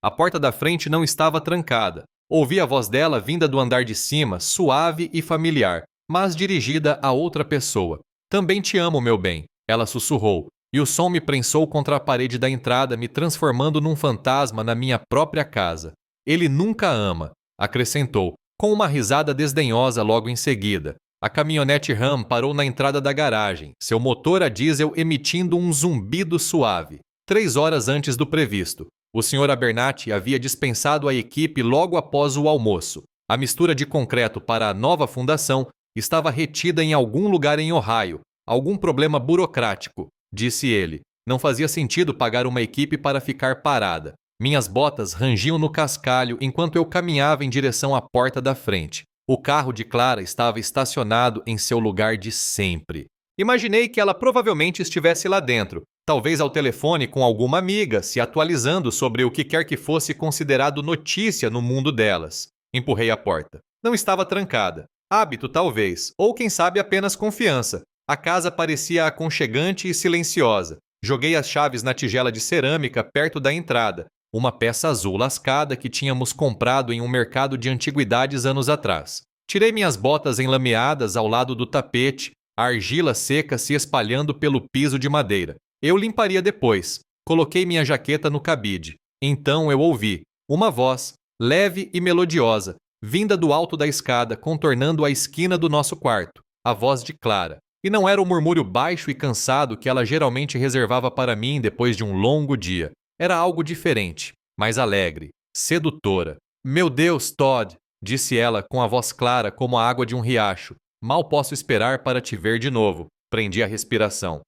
A porta da frente não estava trancada. Ouvi a voz dela vinda do andar de cima, suave e familiar, mas dirigida a outra pessoa. Também te amo, meu bem, ela sussurrou, e o som me prensou contra a parede da entrada, me transformando num fantasma na minha própria casa. Ele nunca ama, acrescentou, com uma risada desdenhosa logo em seguida. A caminhonete Ram parou na entrada da garagem, seu motor a diesel emitindo um zumbido suave. 3 horas antes do previsto. O Sr. Abernathy havia dispensado a equipe logo após o almoço. A mistura de concreto para a nova fundação estava retida em algum lugar em Ohio. Algum problema burocrático, disse ele. Não fazia sentido pagar uma equipe para ficar parada. Minhas botas rangiam no cascalho enquanto eu caminhava em direção à porta da frente. O carro de Clara estava estacionado em seu lugar de sempre. Imaginei que ela provavelmente estivesse lá dentro, talvez ao telefone com alguma amiga, se atualizando sobre o que quer que fosse considerado notícia no mundo delas. Empurrei a porta. Não estava trancada. Hábito, talvez, ou quem sabe apenas confiança. A casa parecia aconchegante e silenciosa. Joguei as chaves na tigela de cerâmica perto da entrada, uma peça azul lascada que tínhamos comprado em um mercado de antiguidades anos atrás. Tirei minhas botas enlameadas ao lado do tapete, a argila seca se espalhando pelo piso de madeira. Eu limparia depois. Coloquei minha jaqueta no cabide. Então eu ouvi uma voz, leve e melodiosa, vinda do alto da escada, contornando a esquina do nosso quarto. A voz de Clara. E não era o murmúrio baixo e cansado que ela geralmente reservava para mim depois de um longo dia. Era algo diferente, mais alegre, sedutora. Meu Deus, Todd, disse ela com a voz clara como a água de um riacho. Mal posso esperar para te ver de novo. Prendi a respiração.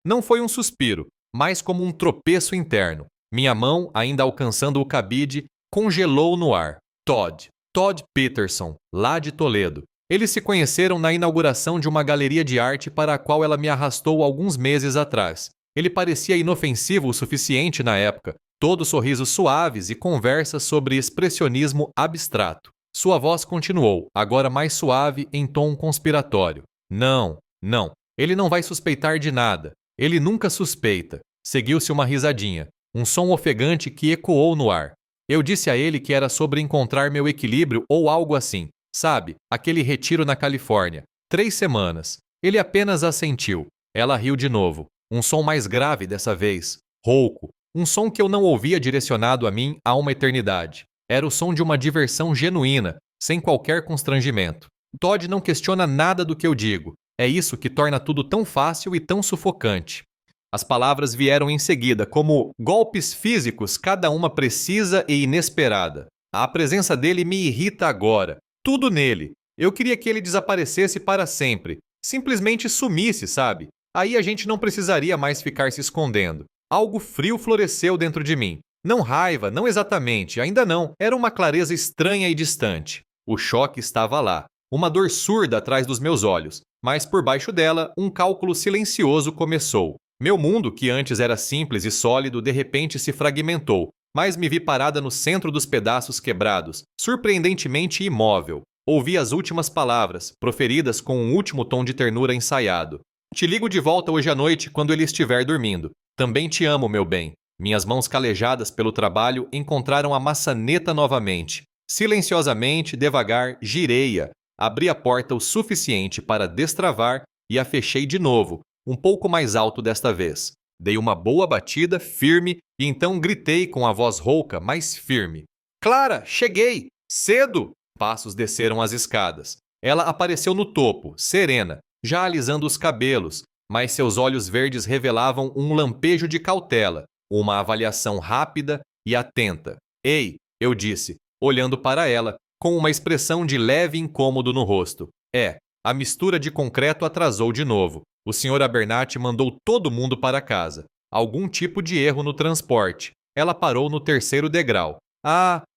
Não foi um suspiro, mas como um tropeço interno. Minha mão, ainda alcançando o cabide, congelou no ar. Todd Peterson, lá de Toledo. Eles se conheceram na inauguração de uma galeria de arte para a qual ela me arrastou alguns meses atrás. Ele parecia inofensivo o suficiente na época, todo sorrisos suaves e conversas sobre expressionismo abstrato. Sua voz continuou, agora mais suave em tom conspiratório. Não, ele não vai suspeitar de nada. Ele nunca suspeita. Seguiu-se uma risadinha, um som ofegante que ecoou no ar. Eu disse a ele que era sobre encontrar meu equilíbrio ou algo assim. Sabe, aquele retiro na Califórnia. 3 semanas. Ele apenas assentiu. Ela riu de novo. Um som mais grave dessa vez. Rouco. Um som que eu não ouvia direcionado a mim há uma eternidade. Era o som de uma diversão genuína, sem qualquer constrangimento. Todd não questiona nada do que eu digo. É isso que torna tudo tão fácil e tão sufocante. As palavras vieram em seguida, como golpes físicos, cada uma precisa e inesperada. A presença dele me irrita agora. Tudo nele. Eu queria que ele desaparecesse para sempre. Simplesmente sumisse, sabe? Aí a gente não precisaria mais ficar se escondendo. Algo frio floresceu dentro de mim. Não raiva, não exatamente, ainda não. Era uma clareza estranha e distante. O choque estava lá. Uma dor surda atrás dos meus olhos. Mas por baixo dela, um cálculo silencioso começou. Meu mundo, que antes era simples e sólido, de repente se fragmentou. Mas me vi parada no centro dos pedaços quebrados, surpreendentemente imóvel. Ouvi as últimas palavras, proferidas com um último tom de ternura ensaiado. Te ligo de volta hoje à noite quando ele estiver dormindo. Também te amo, meu bem. Minhas mãos calejadas pelo trabalho encontraram a maçaneta novamente. Silenciosamente, devagar, girei-a. Abri a porta o suficiente para destravar e a fechei de novo, um pouco mais alto desta vez. Dei uma boa batida, firme, e então gritei com a voz rouca, mas firme. Clara, cheguei! Cedo! Passos desceram as escadas. Ela apareceu no topo, serena, já alisando os cabelos, mas seus olhos verdes revelavam um lampejo de cautela, uma avaliação rápida e atenta. Ei, eu disse, olhando para ela, com uma expressão de leve incômodo no rosto. A mistura de concreto atrasou de novo. O Sr. Abernathy mandou todo mundo para casa. Algum tipo de erro no transporte. Ela parou no 3º degrau.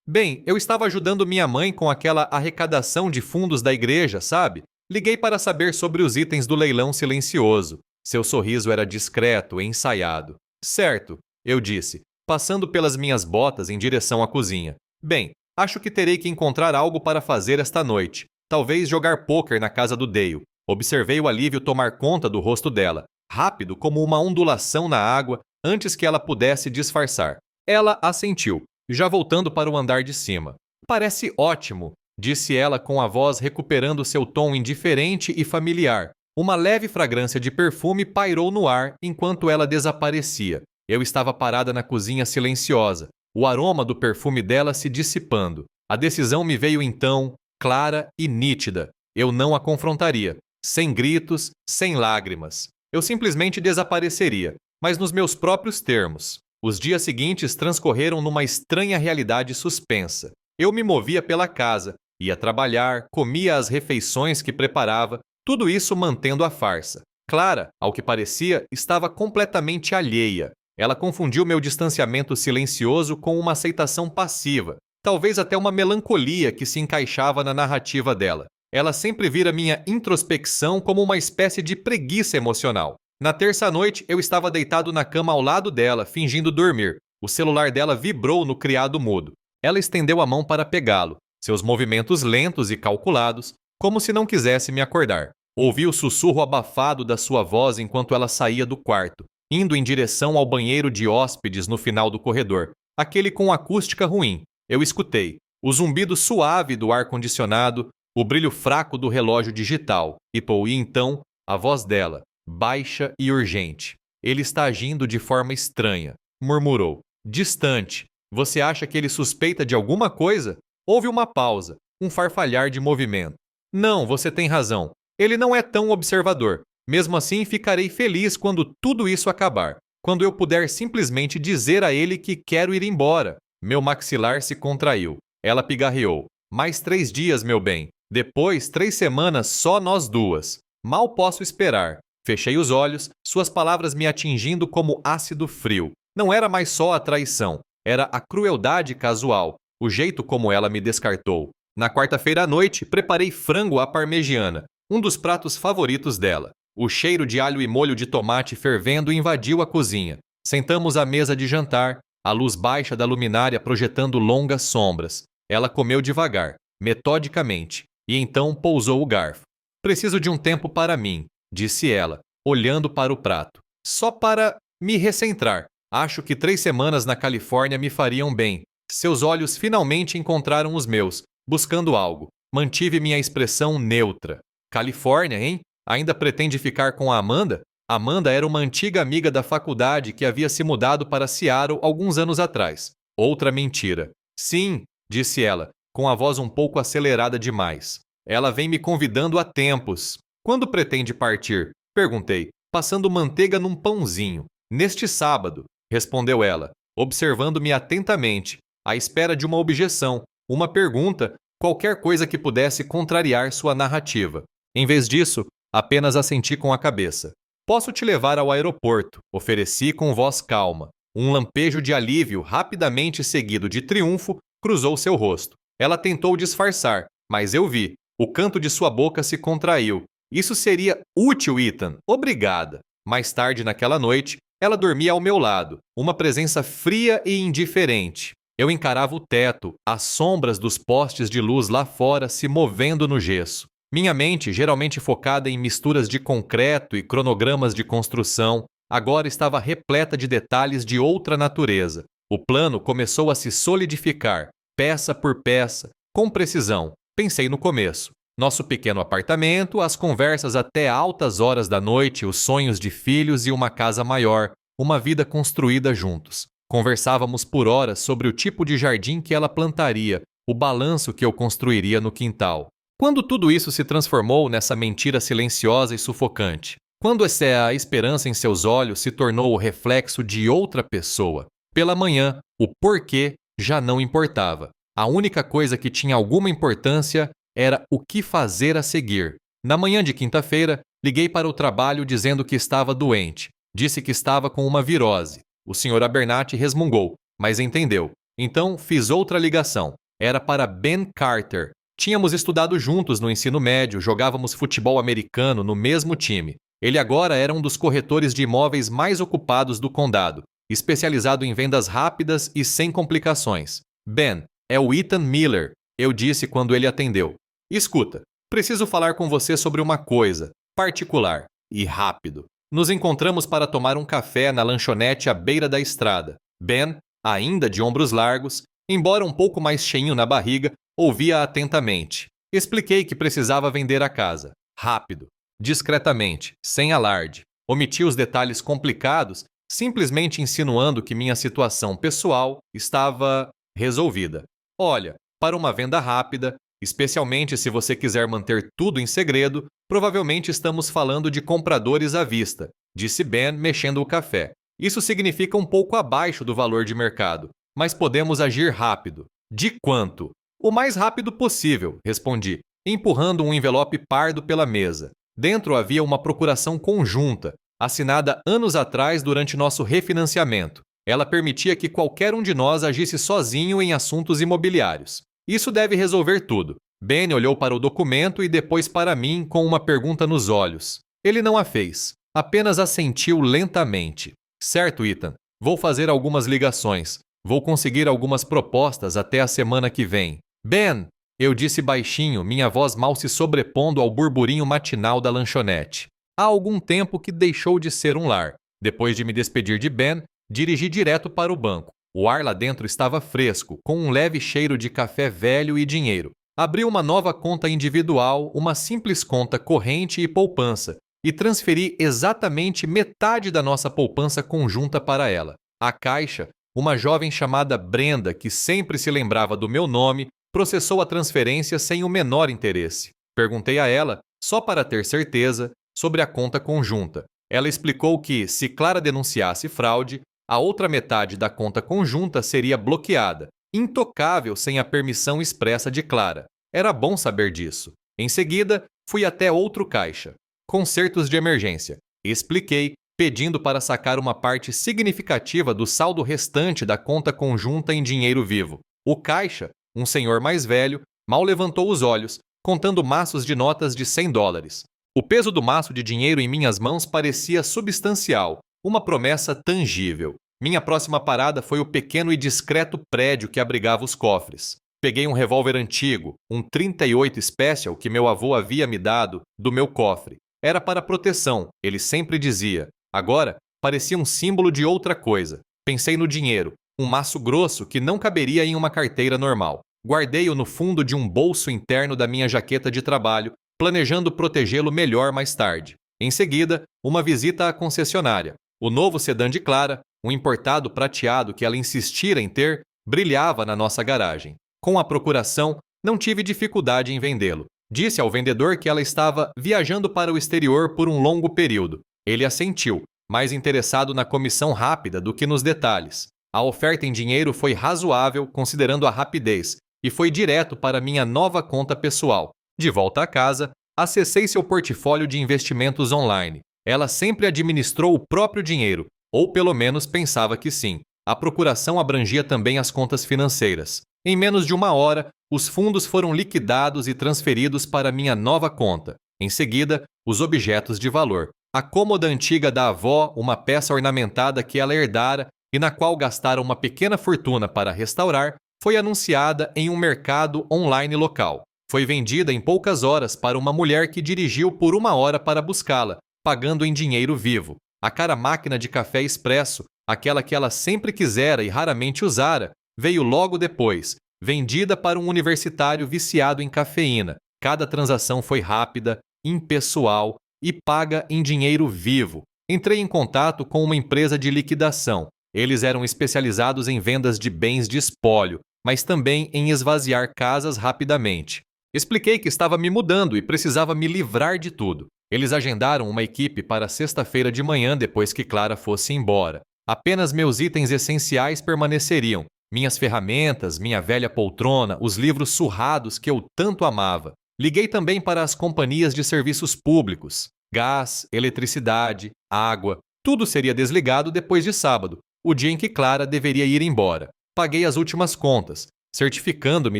Bem, eu estava ajudando minha mãe com aquela arrecadação de fundos da igreja, sabe? Liguei para saber sobre os itens do leilão silencioso. Seu sorriso era discreto e ensaiado. Certo, eu disse, passando pelas minhas botas em direção à cozinha. Bem, acho que terei que encontrar algo para fazer esta noite. Talvez jogar pôquer na casa do Dale. Observei o alívio tomar conta do rosto dela, rápido como uma ondulação na água, antes que ela pudesse disfarçar. Ela assentiu. já voltando para o andar de cima. Parece ótimo, disse ela com a voz recuperando seu tom indiferente e familiar. Uma leve fragrância de perfume pairou no ar enquanto ela desaparecia. Eu estava parada na cozinha silenciosa, o aroma do perfume dela se dissipando. A decisão me veio então, clara e nítida. Eu não a confrontaria, sem gritos, sem lágrimas. Eu simplesmente desapareceria, mas nos meus próprios termos. Os dias seguintes transcorreram numa estranha realidade suspensa. Eu me movia pela casa, ia trabalhar, comia as refeições que preparava, tudo isso mantendo a farsa. Clara, ao que parecia, estava completamente alheia. Ela confundiu meu distanciamento silencioso com uma aceitação passiva, talvez até uma melancolia que se encaixava na narrativa dela. Ela sempre vira minha introspecção como uma espécie de preguiça emocional. Na terça-noite, eu estava deitado na cama ao lado dela, fingindo dormir. O celular dela vibrou no criado mudo. Ela estendeu a mão para pegá-lo, seus movimentos lentos e calculados, como se não quisesse me acordar. Ouvi o sussurro abafado da sua voz enquanto ela saía do quarto, indo em direção ao banheiro de hóspedes no final do corredor, aquele com acústica ruim. Eu escutei o zumbido suave do ar-condicionado, o brilho fraco do relógio digital, e então a voz dela, baixa e urgente. Ele está agindo de forma estranha, murmurou. Distante. Você acha que ele suspeita de alguma coisa? Houve uma pausa, um farfalhar de movimento. Não, você tem razão. Ele não é tão observador. Mesmo assim, ficarei feliz quando tudo isso acabar. Quando eu puder simplesmente dizer a ele que quero ir embora. Meu maxilar se contraiu. Ela pigarreou. Mais 3 dias, meu bem. Depois, 3 semanas só nós duas. Mal posso esperar. Fechei os olhos, suas palavras me atingindo como ácido frio. Não era mais só a traição. Era a crueldade casual. O jeito como ela me descartou. Na quarta-feira à noite, preparei frango à parmegiana, um dos pratos favoritos dela. O cheiro de alho e molho de tomate fervendo invadiu a cozinha. Sentamos à mesa de jantar, a luz baixa da luminária projetando longas sombras. Ela comeu devagar, metodicamente, e então pousou o garfo. Preciso de um tempo para mim, disse ela, olhando para o prato. Só para me recentrar. Acho que 3 semanas na Califórnia me fariam bem. Seus olhos finalmente encontraram os meus, buscando algo. Mantive minha expressão neutra. Califórnia, hein? Ainda pretende ficar com a Amanda? Amanda era uma antiga amiga da faculdade que havia se mudado para Seattle alguns anos atrás. Outra mentira. Sim, disse ela, com a voz um pouco acelerada demais. Ela vem me convidando há tempos. Quando pretende partir? Perguntei, passando manteiga num pãozinho. Neste sábado, respondeu ela, observando-me atentamente, à espera de uma objeção, uma pergunta, qualquer coisa que pudesse contrariar sua narrativa. Em vez disso, apenas assenti com a cabeça. Posso te levar ao aeroporto, ofereci com voz calma. Um lampejo de alívio, rapidamente seguido de triunfo, cruzou seu rosto. Ela tentou disfarçar, mas eu vi. O canto de sua boca se contraiu. Isso seria útil, Ethan. Obrigada. Mais tarde naquela noite, ela dormia ao meu lado, uma presença fria e indiferente. Eu encarava o teto, as sombras dos postes de luz lá fora se movendo no gesso. Minha mente, geralmente focada em misturas de concreto e cronogramas de construção, agora estava repleta de detalhes de outra natureza. O plano começou a se solidificar, peça por peça, com precisão. Pensei no começo. Nosso pequeno apartamento, as conversas até altas horas da noite, os sonhos de filhos e uma casa maior, uma vida construída juntos. Conversávamos por horas sobre o tipo de jardim que ela plantaria, o balanço que eu construiria no quintal. Quando tudo isso se transformou nessa mentira silenciosa e sufocante? Quando essa esperança em seus olhos se tornou o reflexo de outra pessoa? Pela manhã, o porquê já não importava. A única coisa que tinha alguma importância era o que fazer a seguir. Na manhã de quinta-feira, liguei para o trabalho dizendo que estava doente. Disse que estava com uma virose. O Sr. Abernathy resmungou, mas entendeu. Então, fiz outra ligação. Era para Ben Carter. Tínhamos estudado juntos no ensino médio, jogávamos futebol americano no mesmo time. Ele agora era um dos corretores de imóveis mais ocupados do condado, especializado em vendas rápidas e sem complicações. Ben, é o Ethan Miller, eu disse quando ele atendeu. Escuta, preciso falar com você sobre uma coisa, particular e rápido. Nos encontramos para tomar um café na lanchonete à beira da estrada. Ben, ainda de ombros largos, Embora um pouco mais cheinho na barriga, ouvia atentamente. Expliquei que precisava vender a casa. Rápido, discretamente, sem alarde. Omiti os detalhes complicados, simplesmente insinuando que minha situação pessoal estava resolvida. Olha, para uma venda rápida, especialmente se você quiser manter tudo em segredo, provavelmente estamos falando de compradores à vista, disse Ben, mexendo o café. Isso significa um pouco abaixo do valor de mercado, mas podemos agir rápido. De quanto? O mais rápido possível, respondi, empurrando um envelope pardo pela mesa. Dentro havia uma procuração conjunta, assinada anos atrás durante nosso refinanciamento. Ela permitia que qualquer um de nós agisse sozinho em assuntos imobiliários. Isso deve resolver tudo. Ben olhou para o documento e depois para mim com uma pergunta nos olhos. Ele não a fez, apenas assentiu lentamente. Certo, Ethan, vou fazer algumas ligações. Vou conseguir algumas propostas até a semana que vem. Ben, eu disse baixinho, minha voz mal se sobrepondo ao burburinho matinal da lanchonete. Há algum tempo que deixou de ser um lar. Depois de me despedir de Ben, dirigi direto para o banco. O ar lá dentro estava fresco, com um leve cheiro de café velho e dinheiro. Abri uma nova conta individual, uma simples conta corrente e poupança, e transferi exatamente metade da nossa poupança conjunta para ela. A caixa, uma jovem chamada Brenda, que sempre se lembrava do meu nome, processou a transferência sem o menor interesse. Perguntei a ela, só para ter certeza, sobre a conta conjunta. Ela explicou que, se Clara denunciasse fraude, a outra metade da conta conjunta seria bloqueada, intocável sem a permissão expressa de Clara. Era bom saber disso. Em seguida, fui até outro caixa. Consertos de emergência. Expliquei, pedindo para sacar uma parte significativa do saldo restante da conta conjunta em dinheiro vivo. O caixa, um senhor mais velho, mal levantou os olhos, contando maços de notas de $100. O peso do maço de dinheiro em minhas mãos parecia substancial, uma promessa tangível. Minha próxima parada foi o pequeno e discreto prédio que abrigava os cofres. Peguei um revólver antigo, um 38 Special que meu avô havia me dado, do meu cofre. Era para proteção, ele sempre dizia. Agora, parecia um símbolo de outra coisa. Pensei no dinheiro, um maço grosso que não caberia em uma carteira normal. Guardei-o no fundo de um bolso interno da minha jaqueta de trabalho, planejando protegê-lo melhor mais tarde. Em seguida, uma visita à concessionária. O novo sedã de Clara, um importado prateado que ela insistira em ter, brilhava na nossa garagem. Com a procuração, não tive dificuldade em vendê-lo. Disse ao vendedor que ela estava viajando para o exterior por um longo período. Ele assentiu, mais interessado na comissão rápida do que nos detalhes. A oferta em dinheiro foi razoável, considerando a rapidez, e foi direto para minha nova conta pessoal. De volta a casa, acessei seu portfólio de investimentos online. Ela sempre administrou o próprio dinheiro, ou pelo menos pensava que sim. A procuração abrangia também as contas financeiras. Em menos de uma hora, os fundos foram liquidados e transferidos para minha nova conta. Em seguida, os objetos de valor. A cômoda antiga da avó, uma peça ornamentada que ela herdara e na qual gastara uma pequena fortuna para restaurar, foi anunciada em um mercado online local. Foi vendida em poucas horas para uma mulher que dirigiu por 1 hora para buscá-la, pagando em dinheiro vivo. A cara máquina de café expresso, aquela que ela sempre quisera e raramente usara, veio logo depois, vendida para um universitário viciado em cafeína. Cada transação foi rápida, impessoal e paga em dinheiro vivo. Entrei em contato com uma empresa de liquidação. Eles eram especializados em vendas de bens de espólio, mas também em esvaziar casas rapidamente. Expliquei que estava me mudando e precisava me livrar de tudo. Eles agendaram uma equipe para sexta-feira de manhã depois que Clara fosse embora. Apenas meus itens essenciais permaneceriam. Minhas ferramentas, minha velha poltrona, os livros surrados que eu tanto amava. Liguei também para as companhias de serviços públicos. Gás, eletricidade, água, tudo seria desligado depois de sábado, o dia em que Clara deveria ir embora. Paguei as últimas contas, certificando-me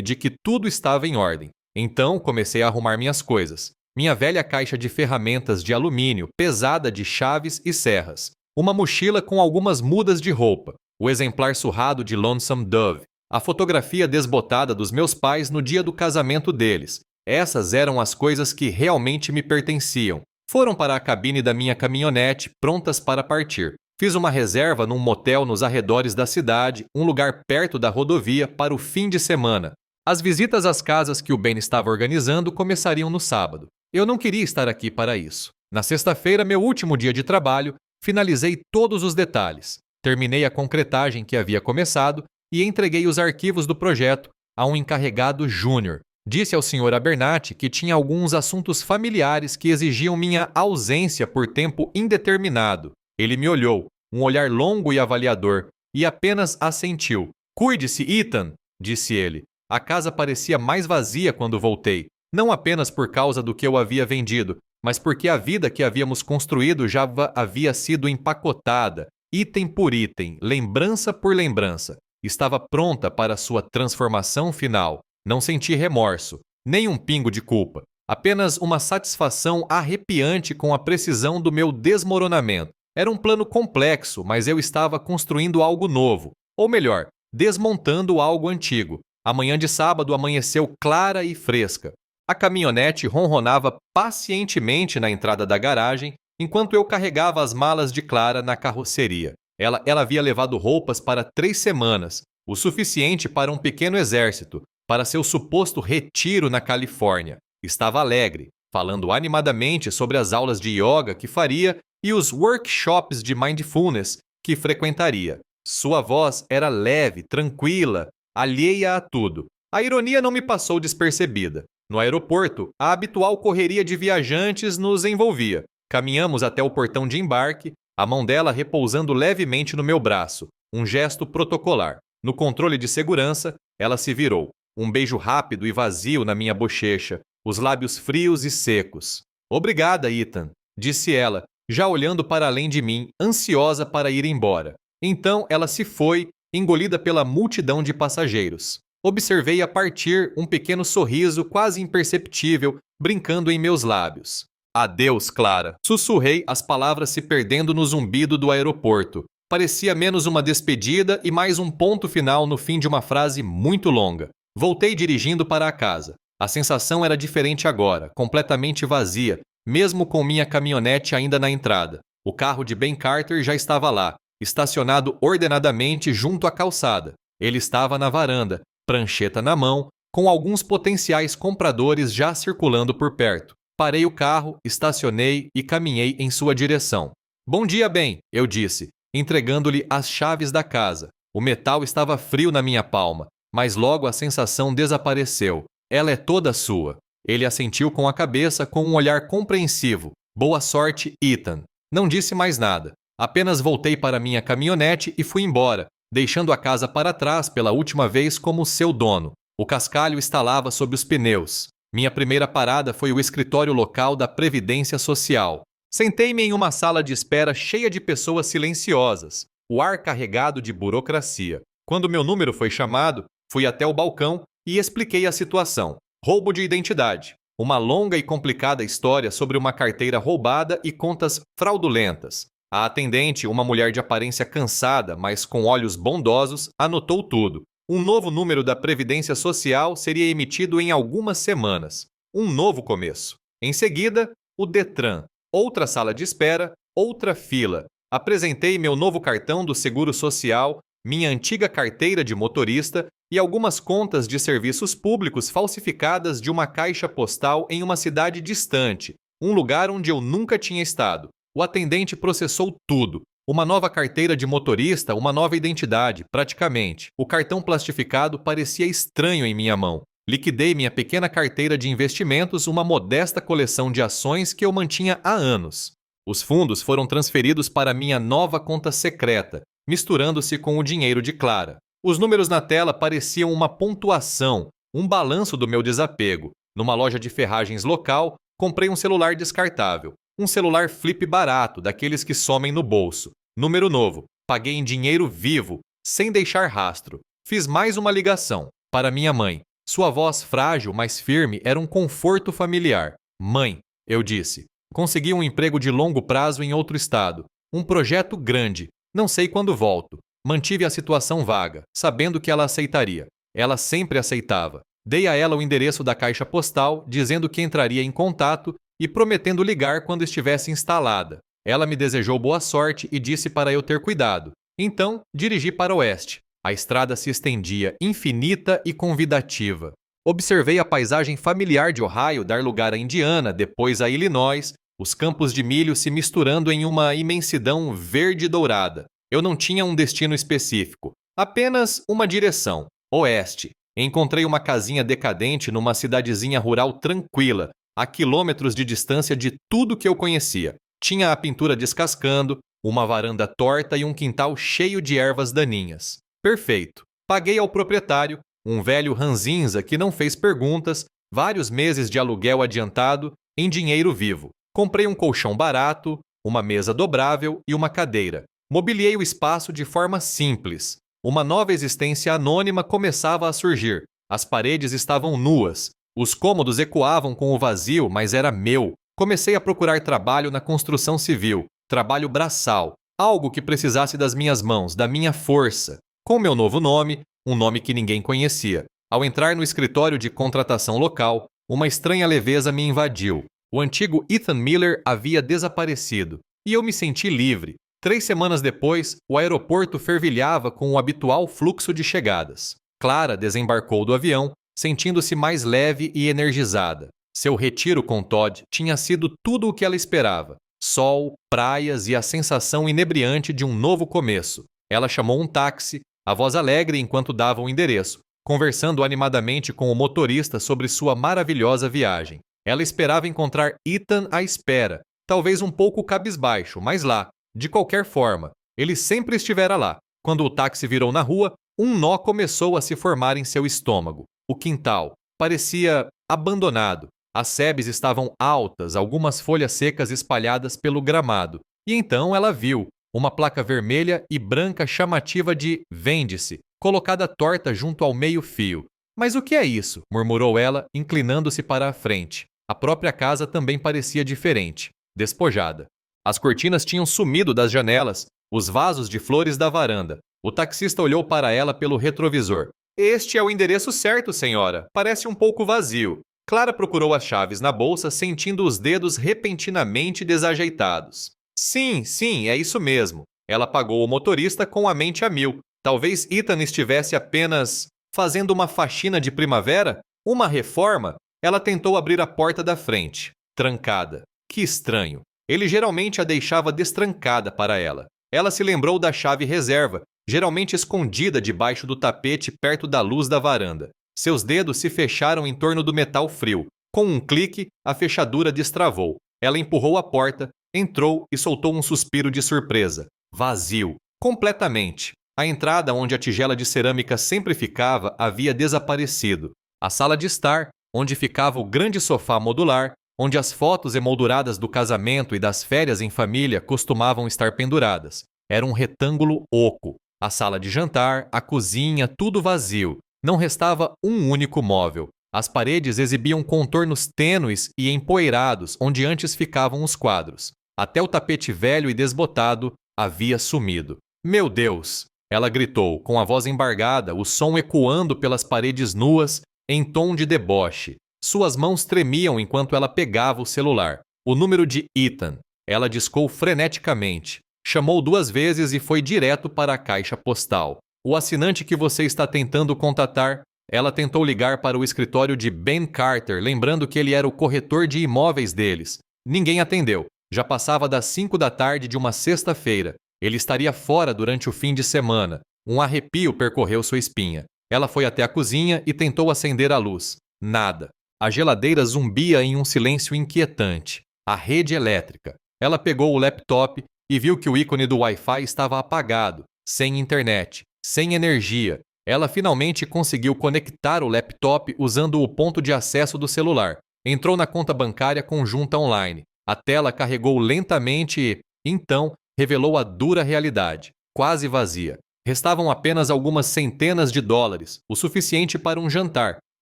de que tudo estava em ordem. Então comecei a arrumar minhas coisas. Minha velha caixa de ferramentas de alumínio, pesada de chaves e serras. Uma mochila com algumas mudas de roupa. O exemplar surrado de Lonesome Dove. A fotografia desbotada dos meus pais no dia do casamento deles. Essas eram as coisas que realmente me pertenciam. Foram para a cabine da minha caminhonete, prontas para partir. Fiz uma reserva num motel nos arredores da cidade, um lugar perto da rodovia, para o fim de semana. As visitas às casas que o Ben estava organizando começariam no sábado. Eu não queria estar aqui para isso. Na sexta-feira, meu último dia de trabalho, finalizei todos os detalhes. Terminei a concretagem que havia começado e entreguei os arquivos do projeto a um encarregado júnior. Disse ao Sr. Abernathy que tinha alguns assuntos familiares que exigiam minha ausência por tempo indeterminado. Ele me olhou, um olhar longo e avaliador, e apenas assentiu. "Cuide-se, Ethan", disse ele. A casa parecia mais vazia quando voltei, não apenas por causa do que eu havia vendido, mas porque a vida que havíamos construído já havia sido empacotada, item por item, lembrança por lembrança. Estava pronta para sua transformação final. Não senti remorso, nem um pingo de culpa. Apenas uma satisfação arrepiante com a precisão do meu desmoronamento. Era um plano complexo, mas eu estava construindo algo novo. Ou melhor, desmontando algo antigo. A manhã de sábado amanheceu clara e fresca. A caminhonete ronronava pacientemente na entrada da garagem, enquanto eu carregava as malas de Clara na carroceria. Ela havia levado roupas para 3 semanas, o suficiente para um pequeno exército, para seu suposto retiro na Califórnia. Estava alegre, falando animadamente sobre as aulas de yoga que faria e os workshops de mindfulness que frequentaria. Sua voz era leve, tranquila, alheia a tudo. A ironia não me passou despercebida. No aeroporto, a habitual correria de viajantes nos envolvia. Caminhamos até o portão de embarque, a mão dela repousando levemente no meu braço, um gesto protocolar. No controle de segurança, ela se virou. Um beijo rápido e vazio na minha bochecha, os lábios frios e secos. "Obrigada, Ethan", disse ela, já olhando para além de mim, ansiosa para ir embora. Então ela se foi, engolida pela multidão de passageiros. Observei a partir um pequeno sorriso quase imperceptível brincando em meus lábios. "Adeus, Clara", sussurrei, as palavras se perdendo no zumbido do aeroporto. Parecia menos uma despedida e mais um ponto final no fim de uma frase muito longa. Voltei dirigindo para a casa. A sensação era diferente agora, completamente vazia, mesmo com minha caminhonete ainda na entrada. O carro de Ben Carter já estava lá, estacionado ordenadamente junto à calçada. Ele estava na varanda, prancheta na mão, com alguns potenciais compradores já circulando por perto. Parei o carro, estacionei e caminhei em sua direção. "Bom dia, Ben", eu disse, entregando-lhe as chaves da casa. O metal estava frio na minha palma, mas logo a sensação desapareceu. "Ela é toda sua." Ele assentiu com a cabeça com um olhar compreensivo. "Boa sorte, Ethan." Não disse mais nada. Apenas voltei para minha caminhonete e fui embora, deixando a casa para trás pela última vez como seu dono. O cascalho estalava sob os pneus. Minha primeira parada foi o escritório local da Previdência Social. Sentei-me em uma sala de espera cheia de pessoas silenciosas, o ar carregado de burocracia. Quando meu número foi chamado, fui até o balcão e expliquei a situação. Roubo de identidade. Uma longa e complicada história sobre uma carteira roubada e contas fraudulentas. A atendente, uma mulher de aparência cansada, mas com olhos bondosos, anotou tudo. Um novo número da Previdência Social seria emitido em algumas semanas. Um novo começo. Em seguida, o Detran. Outra sala de espera, outra fila. Apresentei meu novo cartão do Seguro Social, minha antiga carteira de motorista e algumas contas de serviços públicos falsificadas de uma caixa postal em uma cidade distante, um lugar onde eu nunca tinha estado. O atendente processou tudo. Uma nova carteira de motorista, uma nova identidade, praticamente. O cartão plastificado parecia estranho em minha mão. Liquidei minha pequena carteira de investimentos, uma modesta coleção de ações que eu mantinha há anos. Os fundos foram transferidos para minha nova conta secreta, misturando-se com o dinheiro de Clara. Os números na tela pareciam uma pontuação, um balanço do meu desapego. Numa loja de ferragens local, comprei um celular descartável. Um celular flip barato, daqueles que somem no bolso. Número novo. Paguei em dinheiro vivo, sem deixar rastro. Fiz mais uma ligação. Para minha mãe. Sua voz frágil, mas firme, era um conforto familiar. "Mãe", eu disse. "Consegui um emprego de longo prazo em outro estado. Um projeto grande. Não sei quando volto." Mantive a situação vaga, sabendo que ela aceitaria. Ela sempre aceitava. Dei a ela o endereço da caixa postal, dizendo que entraria em contato e prometendo ligar quando estivesse instalada. Ela me desejou boa sorte e disse para eu ter cuidado. Então, dirigi para o oeste. A estrada se estendia, infinita e convidativa. Observei a paisagem familiar de Ohio dar lugar a Indiana, depois a Illinois, os campos de milho se misturando em uma imensidão verde-dourada. Eu não tinha um destino específico, apenas uma direção, oeste. Encontrei uma casinha decadente numa cidadezinha rural tranquila, a quilômetros de distância de tudo que eu conhecia. Tinha a pintura descascando, uma varanda torta e um quintal cheio de ervas daninhas. Perfeito. Paguei ao proprietário, um velho ranzinza que não fez perguntas, vários meses de aluguel adiantado em dinheiro vivo. Comprei um colchão barato, uma mesa dobrável e uma cadeira. Mobiliei o espaço de forma simples. Uma nova existência anônima começava a surgir. As paredes estavam nuas. Os cômodos ecoavam com o vazio, mas era meu. Comecei a procurar trabalho na construção civil, trabalho braçal, algo que precisasse das minhas mãos, da minha força. Com meu novo nome, um nome que ninguém conhecia. Ao entrar no escritório de contratação local, uma estranha leveza me invadiu. O antigo Ethan Miller havia desaparecido, e eu me senti livre. 3 semanas depois, o aeroporto fervilhava com o habitual fluxo de chegadas. Clara desembarcou do avião, sentindo-se mais leve e energizada. Seu retiro com Todd tinha sido tudo o que ela esperava. Sol, praias e a sensação inebriante de um novo começo. Ela chamou um táxi, a voz alegre enquanto dava o endereço, conversando animadamente com o motorista sobre sua maravilhosa viagem. Ela esperava encontrar Ethan à espera, talvez um pouco cabisbaixo, mas lá. De qualquer forma, ele sempre estivera lá. Quando o táxi virou na rua, um nó começou a se formar em seu estômago. O quintal parecia abandonado. As sebes estavam altas, algumas folhas secas espalhadas pelo gramado. E então ela viu uma placa vermelha e branca chamativa de "Vende-se", colocada torta junto ao meio-fio. "Mas o que é isso?", murmurou ela, inclinando-se para a frente. A própria casa também parecia diferente, despojada. As cortinas tinham sumido das janelas, os vasos de flores da varanda. O taxista olhou para ela pelo retrovisor. "Este é o endereço certo, senhora. Parece um pouco vazio." Clara procurou as chaves na bolsa, sentindo os dedos repentinamente desajeitados. Sim, é isso mesmo. Ela pagou o motorista com a mente a mil. Talvez Ethan estivesse apenas fazendo uma faxina de primavera? Uma reforma? Ela tentou abrir a porta da frente. Trancada. Que estranho. Ele geralmente a deixava destrancada para ela. Ela se lembrou da chave reserva, geralmente escondida debaixo do tapete perto da luz da varanda. Seus dedos se fecharam em torno do metal frio. Com um clique, a fechadura destravou. Ela empurrou a porta, entrou e soltou um suspiro de surpresa. Vazio. Completamente. A entrada onde a tigela de cerâmica sempre ficava havia desaparecido. A sala de estar, onde ficava o grande sofá modular, onde as fotos emolduradas do casamento e das férias em família costumavam estar penduradas. Era um retângulo oco. A sala de jantar, a cozinha, tudo vazio. Não restava um único móvel. As paredes exibiam contornos tênues e empoeirados onde antes ficavam os quadros. Até o tapete velho e desbotado havia sumido. "Meu Deus!" ela gritou, com a voz embargada, o som ecoando pelas paredes nuas, em tom de deboche. Suas mãos tremiam enquanto ela pegava o celular. O número de Ethan. Ela discou freneticamente. Chamou 2 vezes e foi direto para a caixa postal. "O assinante que você está tentando contatar." Ela tentou ligar para o escritório de Ben Carter, lembrando que ele era o corretor de imóveis deles. Ninguém atendeu. Já passava das 5 da tarde de uma sexta-feira. Ele estaria fora durante o fim de semana. Um arrepio percorreu sua espinha. Ela foi até a cozinha e tentou acender a luz. Nada. A geladeira zumbia em um silêncio inquietante. A rede elétrica. Ela pegou o laptop e viu que o ícone do Wi-Fi estava apagado, sem internet, sem energia. Ela finalmente conseguiu conectar o laptop usando o ponto de acesso do celular. Entrou na conta bancária conjunta online. A tela carregou lentamente e, então, revelou a dura realidade, quase vazia. Restavam apenas algumas centenas de dólares, o suficiente para um jantar,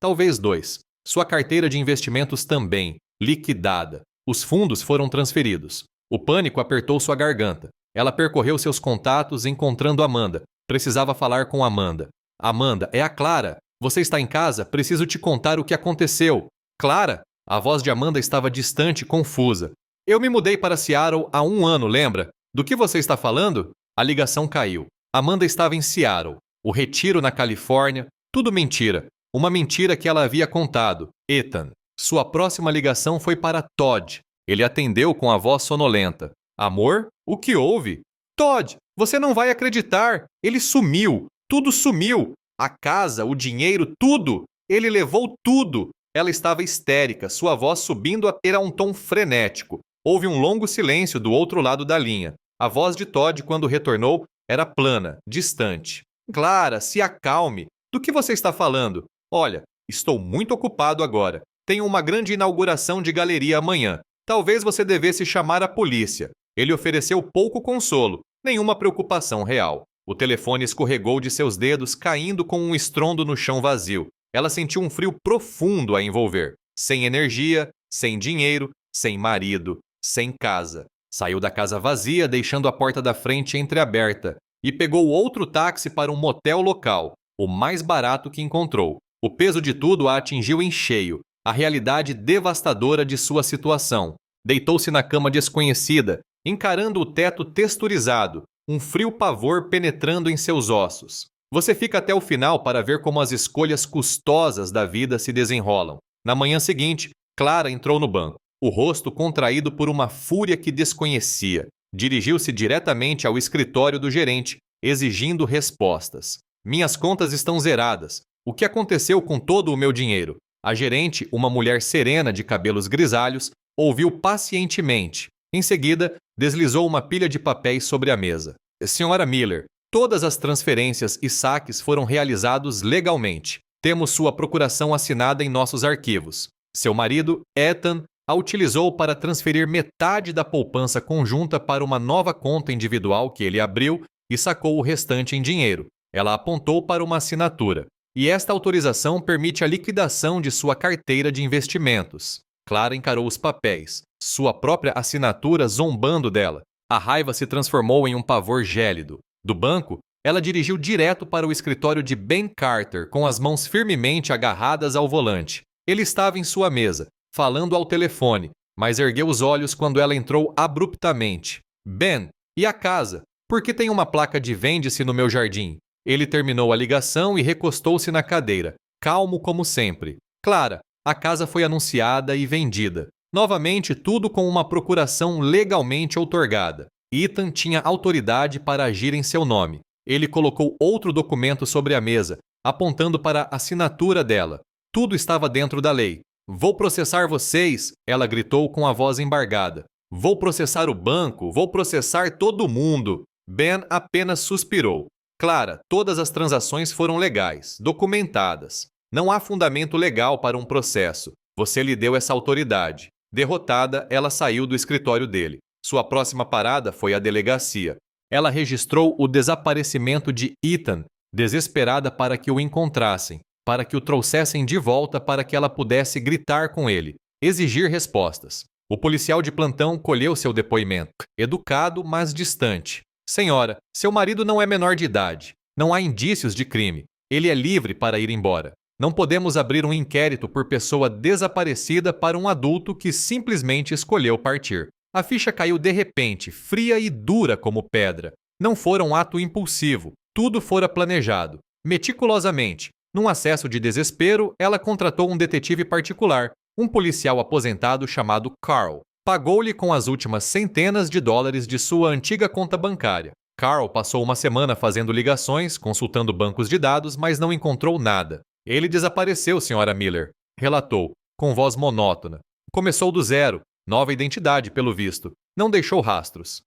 talvez 2. Sua carteira de investimentos também, liquidada. Os fundos foram transferidos. O pânico apertou sua garganta. Ela percorreu seus contatos encontrando Amanda. Precisava falar com Amanda. "Amanda, é a Clara. Você está em casa? Preciso te contar o que aconteceu." "Clara?" A voz de Amanda estava distante e confusa. Eu me mudei para Seattle há 1 ano, lembra? Do que você está falando? A ligação caiu. Amanda estava em Seattle. O retiro na Califórnia, tudo mentira. Uma mentira que ela havia contado. Ethan. Sua próxima ligação foi para Todd. Ele atendeu com a voz sonolenta. Amor? O que houve? Todd, você não vai acreditar. Ele sumiu. Tudo sumiu. A casa, o dinheiro, tudo. Ele levou tudo. Ela estava histérica, sua voz subindo a um tom frenético. Houve um longo silêncio do outro lado da linha. A voz de Todd, quando retornou, era plana, distante. Clara, se acalme. Do que você está falando? Olha, estou muito ocupado agora. Tenho uma grande inauguração de galeria amanhã. Talvez você devesse chamar a polícia. Ele ofereceu pouco consolo, nenhuma preocupação real. O telefone escorregou de seus dedos, caindo com um estrondo no chão vazio. Ela sentiu um frio profundo a envolver. Sem energia, sem dinheiro, sem marido, sem casa. Saiu da casa vazia, deixando a porta da frente entreaberta, e pegou outro táxi para um motel local, o mais barato que encontrou. O peso de tudo a atingiu em cheio, a realidade devastadora de sua situação. Deitou-se na cama desconhecida, encarando o teto texturizado, um frio pavor penetrando em seus ossos. Você fica até o final para ver como as escolhas custosas da vida se desenrolam. Na manhã seguinte, Clara entrou no banco, o rosto contraído por uma fúria que desconhecia. Dirigiu-se diretamente ao escritório do gerente, exigindo respostas. Minhas contas estão zeradas. O que aconteceu com todo o meu dinheiro? A gerente, uma mulher serena de cabelos grisalhos, ouviu pacientemente. Em seguida, deslizou uma pilha de papéis sobre a mesa. Senhora Miller, todas as transferências e saques foram realizados legalmente. Temos sua procuração assinada em nossos arquivos. Seu marido, Ethan, a utilizou para transferir metade da poupança conjunta para uma nova conta individual que ele abriu e sacou o restante em dinheiro. Ela apontou para uma assinatura. E esta autorização permite a liquidação de sua carteira de investimentos. Clara encarou os papéis, sua própria assinatura zombando dela. A raiva se transformou em um pavor gélido. Do banco, ela dirigiu direto para o escritório de Ben Carter, com as mãos firmemente agarradas ao volante. Ele estava em sua mesa, falando ao telefone, mas ergueu os olhos quando ela entrou abruptamente. Ben, e a casa? Por que tem uma placa de vende-se no meu jardim? Ele terminou a ligação e recostou-se na cadeira, calmo como sempre. Clara, a casa foi anunciada e vendida. Novamente, tudo com uma procuração legalmente outorgada. Ethan tinha autoridade para agir em seu nome. Ele colocou outro documento sobre a mesa, apontando para a assinatura dela. Tudo estava dentro da lei. Vou processar vocês, ela gritou com a voz embargada. Vou processar o banco, vou processar todo mundo. Ben apenas suspirou. Clara, todas as transações foram legais, documentadas. Não há fundamento legal para um processo. Você lhe deu essa autoridade. Derrotada, ela saiu do escritório dele. Sua próxima parada foi a delegacia. Ela registrou o desaparecimento de Ethan, desesperada para que o encontrassem, para que o trouxessem de volta para que ela pudesse gritar com ele, exigir respostas. O policial de plantão colheu seu depoimento, educado, mas distante. Senhora, seu marido não é menor de idade. Não há indícios de crime. Ele é livre para ir embora. Não podemos abrir um inquérito por pessoa desaparecida para um adulto que simplesmente escolheu partir. A ficha caiu de repente, fria e dura como pedra. Não fora um ato impulsivo. Tudo fora planejado. Meticulosamente. Num acesso de desespero, ela contratou um detetive particular, um policial aposentado chamado Carl. Pagou-lhe com as últimas centenas de dólares de sua antiga conta bancária. Carl passou uma semana fazendo ligações, consultando bancos de dados, mas não encontrou nada. Ele desapareceu, Sra. Miller, relatou, com voz monótona. Começou do zero, nova identidade, pelo visto. Não deixou rastros.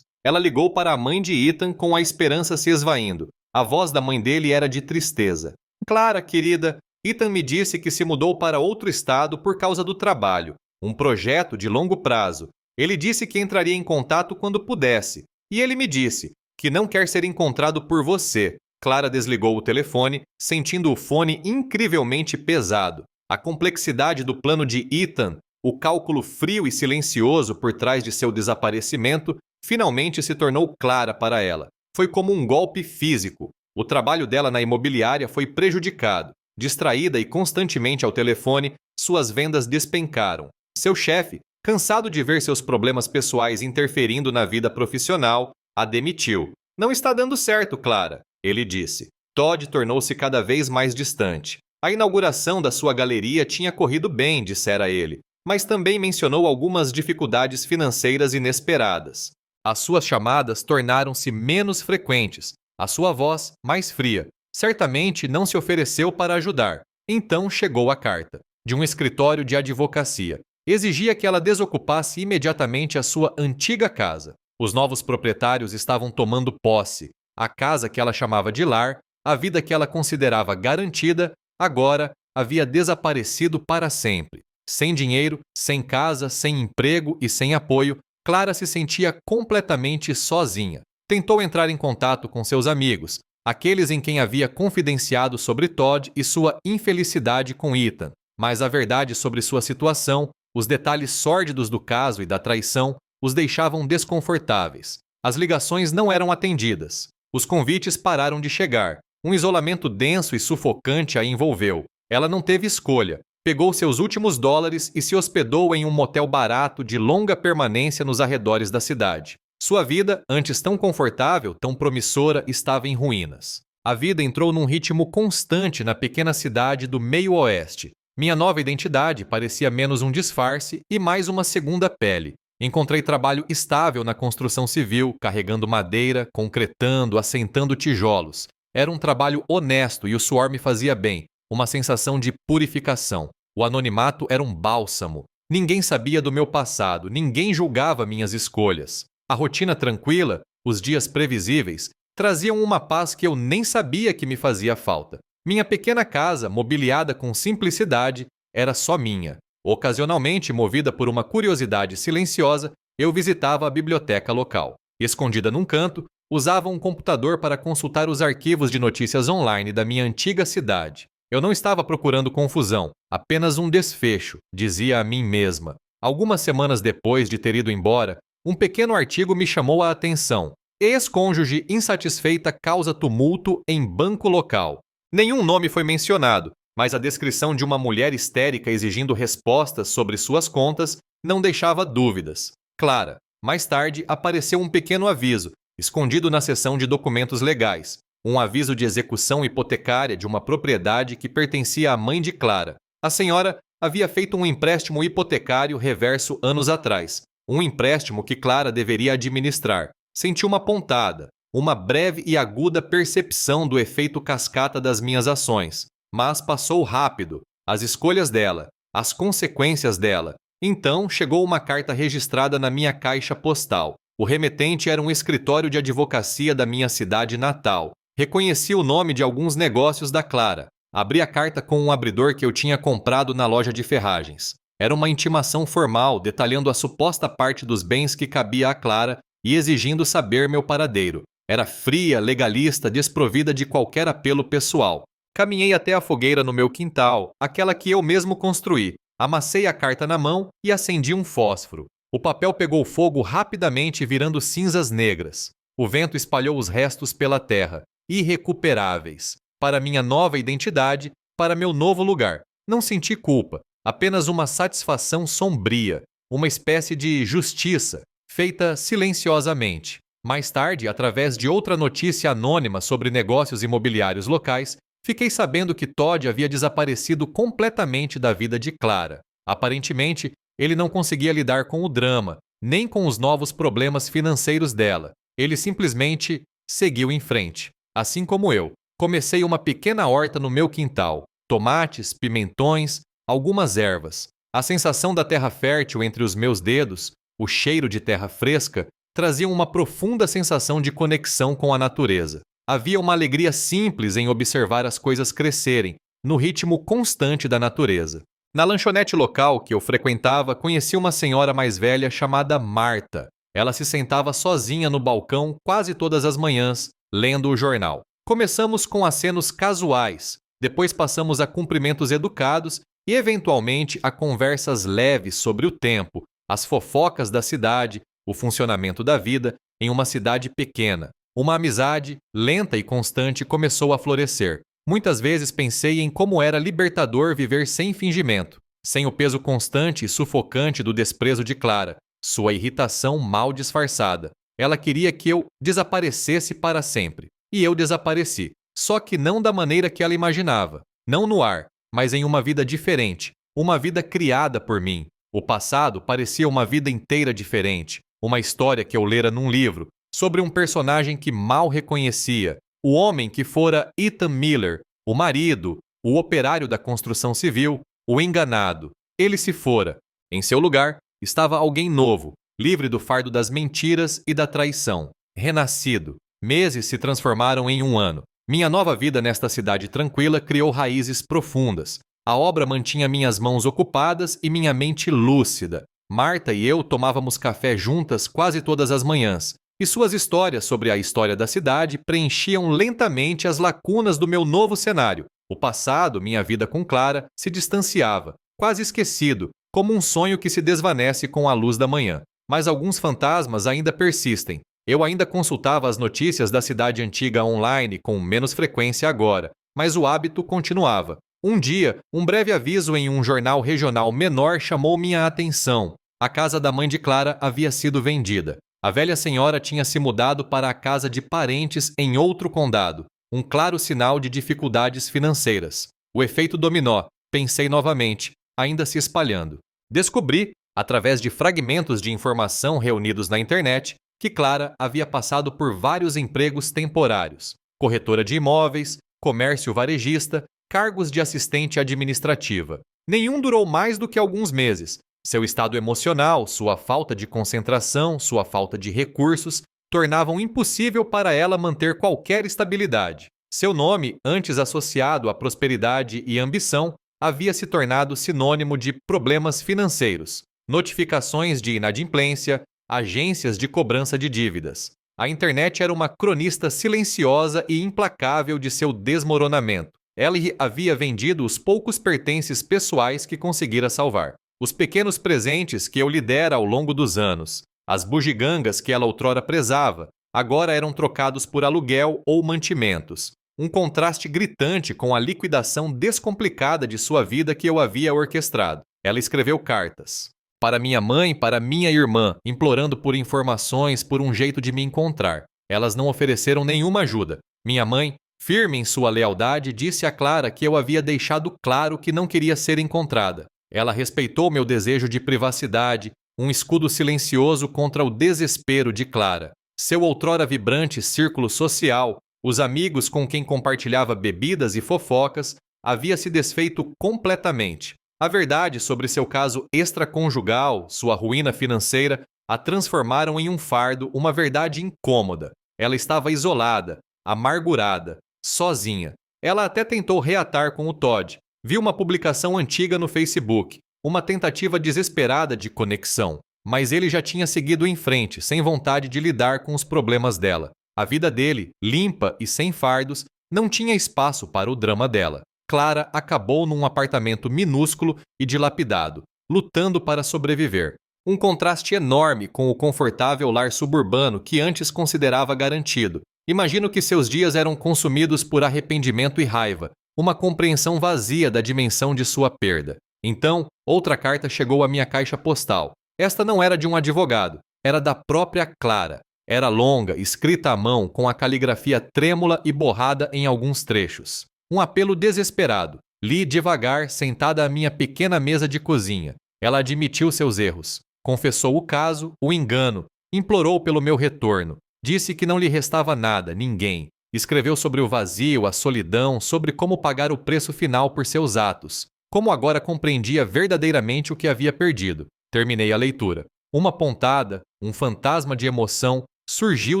Ela ligou para a mãe de Ethan com a esperança se esvaindo. A voz da mãe dele era de tristeza. Clara, querida, Ethan me disse que se mudou para outro estado por causa do trabalho. Um projeto de longo prazo. Ele disse que entraria em contato quando pudesse. E ele me disse que não quer ser encontrado por você. Clara desligou o telefone, sentindo o fone incrivelmente pesado. A complexidade do plano de Ethan, o cálculo frio e silencioso por trás de seu desaparecimento, finalmente se tornou clara para ela. Foi como um golpe físico. O trabalho dela na imobiliária foi prejudicado. Distraída e constantemente ao telefone, suas vendas despencaram. Seu chefe, Cansado de ver seus problemas pessoais interferindo na vida profissional, a demitiu. Não está dando certo, Clara, ele disse. Todd tornou-se cada vez mais distante. A inauguração da sua galeria tinha corrido bem, dissera ele, mas também mencionou algumas dificuldades financeiras inesperadas. As suas chamadas tornaram-se menos frequentes, a sua voz mais fria. Certamente não se ofereceu para ajudar. Então chegou a carta, de um escritório de advocacia. Exigia que ela desocupasse imediatamente a sua antiga casa. Os novos proprietários estavam tomando posse. A casa que ela chamava de lar, a vida que ela considerava garantida, agora havia desaparecido para sempre. Sem dinheiro, sem casa, sem emprego e sem apoio, Clara se sentia completamente sozinha. Tentou entrar em contato com seus amigos, aqueles em quem havia confidenciado sobre Todd e sua infelicidade com Ethan, mas a verdade sobre sua situação, os detalhes sórdidos do caso e da traição, os deixavam desconfortáveis. As ligações não eram atendidas. Os convites pararam de chegar. Um isolamento denso e sufocante a envolveu. Ela não teve escolha. Pegou seus últimos dólares e se hospedou em um motel barato de longa permanência nos arredores da cidade. Sua vida, antes tão confortável, tão promissora, estava em ruínas. A vida entrou num ritmo constante na pequena cidade do meio-oeste. Minha nova identidade parecia menos um disfarce e mais uma segunda pele. Encontrei trabalho estável na construção civil, carregando madeira, concretando, assentando tijolos. Era um trabalho honesto e o suor me fazia bem, uma sensação de purificação. O anonimato era um bálsamo. Ninguém sabia do meu passado, ninguém julgava minhas escolhas. A rotina tranquila, os dias previsíveis, traziam uma paz que eu nem sabia que me fazia falta. Minha pequena casa, mobiliada com simplicidade, era só minha. Ocasionalmente, movida por uma curiosidade silenciosa, eu visitava a biblioteca local. Escondida num canto, usava um computador para consultar os arquivos de notícias online da minha antiga cidade. Eu não estava procurando confusão, apenas um desfecho, dizia a mim mesma. Algumas semanas depois de ter ido embora, um pequeno artigo me chamou a atenção. Ex-cônjuge insatisfeita causa tumulto em banco local. Nenhum nome foi mencionado, mas a descrição de uma mulher histérica exigindo respostas sobre suas contas não deixava dúvidas. Clara. Mais tarde, apareceu um pequeno aviso, escondido na seção de documentos legais. Um aviso de execução hipotecária de uma propriedade que pertencia à mãe de Clara. A senhora havia feito um empréstimo hipotecário reverso anos atrás. Um empréstimo que Clara deveria administrar. Senti uma pontada, uma breve e aguda percepção do efeito cascata das minhas ações. Mas passou rápido. As escolhas dela, as consequências dela. Então chegou uma carta registrada na minha caixa postal. O remetente era um escritório de advocacia da minha cidade natal. Reconheci o nome de alguns negócios da Clara. Abri a carta com um abridor que eu tinha comprado na loja de ferragens. Era uma intimação formal detalhando a suposta parte dos bens que cabia a Clara e exigindo saber meu paradeiro. Era fria, legalista, desprovida de qualquer apelo pessoal. Caminhei até a fogueira no meu quintal, aquela que eu mesmo construí. Amassei a carta na mão e acendi um fósforo. O papel pegou fogo rapidamente, virando cinzas negras. O vento espalhou os restos pela terra, irrecuperáveis. Para minha nova identidade, para meu novo lugar. Não senti culpa, apenas uma satisfação sombria, uma espécie de justiça, feita silenciosamente. Mais tarde, através de outra notícia anônima sobre negócios imobiliários locais, fiquei sabendo que Todd havia desaparecido completamente da vida de Clara. Aparentemente, ele não conseguia lidar com o drama, nem com os novos problemas financeiros dela. Ele simplesmente seguiu em frente. Assim como eu, comecei uma pequena horta no meu quintal. Tomates, pimentões, algumas ervas. A sensação da terra fértil entre os meus dedos, o cheiro de terra fresca, traziam uma profunda sensação de conexão com a natureza. Havia uma alegria simples em observar as coisas crescerem, no ritmo constante da natureza. Na lanchonete local que eu frequentava, conheci uma senhora mais velha chamada Marta. Ela se sentava sozinha no balcão quase todas as manhãs, lendo o jornal. Começamos com acenos casuais, depois passamos a cumprimentos educados e, eventualmente, a conversas leves sobre o tempo, as fofocas da cidade, o funcionamento da vida em uma cidade pequena. Uma amizade, lenta e constante, começou a florescer. Muitas vezes pensei em como era libertador viver sem fingimento. sem o peso constante e sufocante do desprezo de Clara, sua irritação mal disfarçada. Ela queria que eu desaparecesse para sempre. E eu desapareci. Só que não da maneira que ela imaginava. Não no ar, mas em uma vida diferente. Uma vida criada por mim. O passado parecia uma vida inteira diferente. Uma história que eu lera num livro, sobre um personagem que mal reconhecia. O homem que fora Ethan Miller, o marido, o operário da construção civil, o enganado. Ele se fora. Em seu lugar, estava alguém novo, livre do fardo das mentiras e da traição. Renascido. Meses se transformaram em um ano. Minha nova vida nesta cidade tranquila criou raízes profundas. A obra mantinha minhas mãos ocupadas e minha mente lúcida. Marta e eu tomávamos café juntas quase todas as manhãs, e suas histórias sobre a história da cidade preenchiam lentamente as lacunas do meu novo cenário. O passado, minha vida com Clara, se distanciava, quase esquecido, como um sonho que se desvanece com a luz da manhã. Mas alguns fantasmas ainda persistem. Eu ainda consultava as notícias da cidade antiga online com menos frequência agora, mas o hábito continuava. Um dia, um breve aviso em um jornal regional menor chamou minha atenção. A casa da mãe de Clara havia sido vendida. A velha senhora tinha se mudado para a casa de parentes em outro condado, um claro sinal de dificuldades financeiras. O efeito dominó, pensei novamente, ainda se espalhando. Descobri, através de fragmentos de informação reunidos na internet, que Clara havia passado por vários empregos temporários: corretora de imóveis, comércio varejista, cargos de assistente administrativa. Nenhum durou mais do que alguns meses. Seu estado emocional, sua falta de concentração, sua falta de recursos, tornavam impossível para ela manter qualquer estabilidade. Seu nome, antes associado à prosperidade e ambição, havia se tornado sinônimo de problemas financeiros, notificações de inadimplência, agências de cobrança de dívidas. A internet era uma cronista silenciosa e implacável de seu desmoronamento. Ela havia vendido os poucos pertences pessoais que conseguira salvar. Os pequenos presentes que eu lhe dera ao longo dos anos, as bugigangas que ela outrora prezava, agora eram trocados por aluguel ou mantimentos. Um contraste gritante com a liquidação descomplicada de sua vida que eu havia orquestrado. Ela escreveu cartas para minha mãe, para minha irmã, implorando por informações, por um jeito de me encontrar. Elas não ofereceram nenhuma ajuda. Minha mãe, firme em sua lealdade, disse a Clara que eu havia deixado claro que não queria ser encontrada. Ela respeitou meu desejo de privacidade, um escudo silencioso contra o desespero de Clara. Seu outrora vibrante círculo social, os amigos com quem compartilhava bebidas e fofocas, havia se desfeito completamente. A verdade sobre seu caso extraconjugal, sua ruína financeira, a transformaram em um fardo, uma verdade incômoda. Ela estava isolada, amargurada, sozinha. Ela até tentou reatar com o Todd. Viu uma publicação antiga no Facebook, uma tentativa desesperada de conexão. Mas ele já tinha seguido em frente, sem vontade de lidar com os problemas dela. A vida dele, limpa e sem fardos, não tinha espaço para o drama dela. Clara acabou num apartamento minúsculo e dilapidado, lutando para sobreviver. Um contraste enorme com o confortável lar suburbano que antes considerava garantido. Imagino que seus dias eram consumidos por arrependimento e raiva, uma compreensão vazia da dimensão de sua perda. Então, outra carta chegou à minha caixa postal. Esta não era de um advogado, era da própria Clara. Era longa, escrita à mão, com a caligrafia trêmula e borrada em alguns trechos. Um apelo desesperado. Li devagar, sentada à minha pequena mesa de cozinha. Ela admitiu seus erros. Confessou o caso, o engano. Implorou pelo meu retorno. Disse que não lhe restava nada, ninguém. Escreveu sobre o vazio, a solidão, sobre como pagar o preço final por seus atos. Como agora compreendia verdadeiramente o que havia perdido. Terminei a leitura. Uma pontada, um fantasma de emoção, surgiu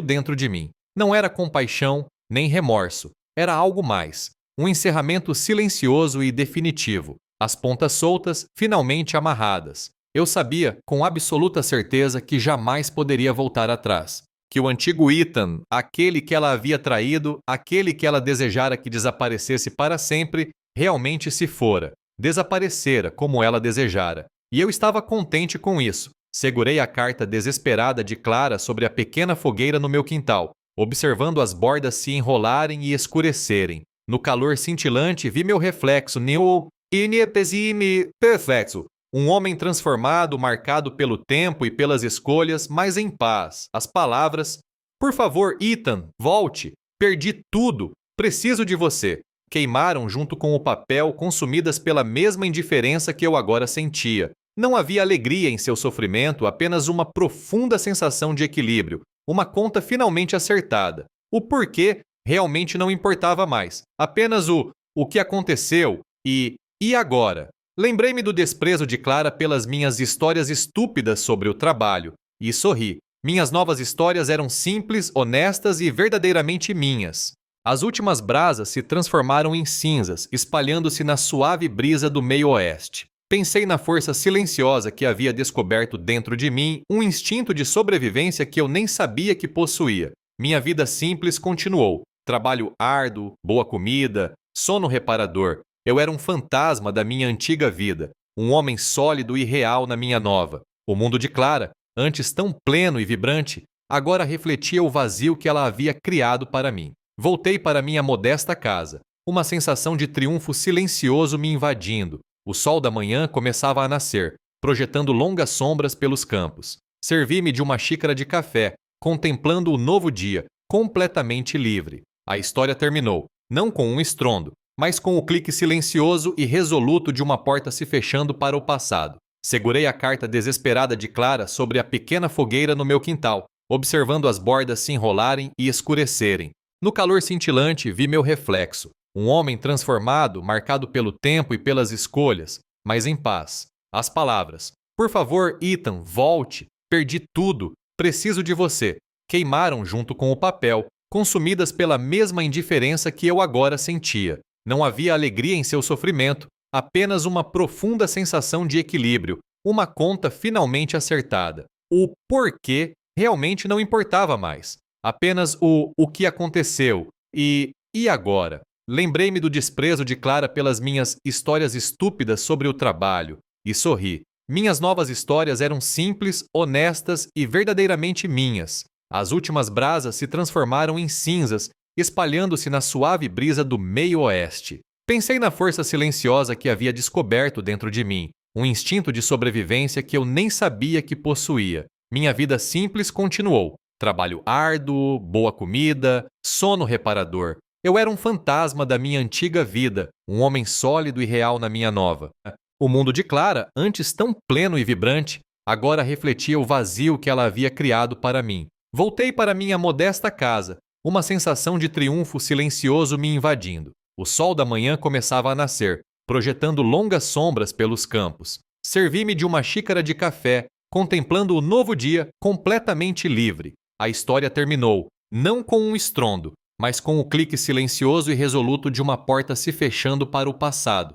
dentro de mim. Não era compaixão, nem remorso. Era algo mais. Um encerramento silencioso e definitivo. As pontas soltas, finalmente amarradas. Eu sabia, com absoluta certeza, que jamais poderia voltar atrás. Que o antigo Ethan, aquele que ela havia traído, aquele que ela desejara que desaparecesse para sempre, realmente se fora. Desaparecera, como ela desejara. E eu estava contente com isso. Segurei a carta desesperada de Clara sobre a pequena fogueira no meu quintal, observando as bordas se enrolarem e escurecerem. No calor cintilante, vi meu reflexo no Inepesime perfecto. Um homem transformado, marcado pelo tempo e pelas escolhas, mas em paz. As palavras: por favor, Ethan, volte. Perdi tudo. Preciso de você. Queimaram junto com o papel, consumidas pela mesma indiferença que eu agora sentia. Não havia alegria em seu sofrimento, apenas uma profunda sensação de equilíbrio, uma conta finalmente acertada. O porquê realmente não importava mais. Apenas o que aconteceu e agora? Lembrei-me do desprezo de Clara pelas minhas histórias estúpidas sobre o trabalho e sorri. Minhas novas histórias eram simples, honestas e verdadeiramente minhas. As últimas brasas se transformaram em cinzas, espalhando-se na suave brisa do meio-oeste. Pensei na força silenciosa que havia descoberto dentro de mim, um instinto de sobrevivência que eu nem sabia que possuía. Minha vida simples continuou. Trabalho árduo, boa comida, sono reparador. Eu era um fantasma da minha antiga vida, um homem sólido e real na minha nova. O mundo de Clara, antes tão pleno e vibrante, agora refletia o vazio que ela havia criado para mim. Voltei para minha modesta casa, uma sensação de triunfo silencioso me invadindo. O sol da manhã começava a nascer, projetando longas sombras pelos campos. Servi-me de uma xícara de café, contemplando o novo dia, completamente livre. A história terminou, não com um estrondo, mas com o clique silencioso e resoluto de uma porta se fechando para o passado. Segurei a carta desesperada de Clara sobre a pequena fogueira no meu quintal, observando as bordas se enrolarem e escurecerem. No calor cintilante, vi meu reflexo. Um homem transformado, marcado pelo tempo e pelas escolhas, mas em paz. As palavras: por favor, Ethan, volte. Perdi tudo. Preciso de você. Queimaram junto com o papel, consumidas pela mesma indiferença que eu agora sentia. Não havia alegria em seu sofrimento, apenas uma profunda sensação de equilíbrio, uma conta finalmente acertada. O porquê realmente não importava mais. Apenas o que aconteceu e agora? Lembrei-me do desprezo de Clara pelas minhas histórias estúpidas sobre o trabalho e sorri. Minhas novas histórias eram simples, honestas e verdadeiramente minhas. As últimas brasas se transformaram em cinzas, espalhando-se na suave brisa do meio-oeste. Pensei na força silenciosa que havia descoberto dentro de mim, um instinto de sobrevivência que eu nem sabia que possuía. Minha vida simples continuou. Trabalho árduo, boa comida, sono reparador. Eu era um fantasma da minha antiga vida, um homem sólido e real na minha nova. O mundo de Clara, antes tão pleno e vibrante, agora refletia o vazio que ela havia criado para mim. Voltei para minha modesta casa, uma sensação de triunfo silencioso me invadindo. O sol da manhã começava a nascer, projetando longas sombras pelos campos. Servi-me de uma xícara de café, contemplando o novo dia completamente livre. A história terminou, não com um estrondo, mas com o clique silencioso e resoluto de uma porta se fechando para o passado.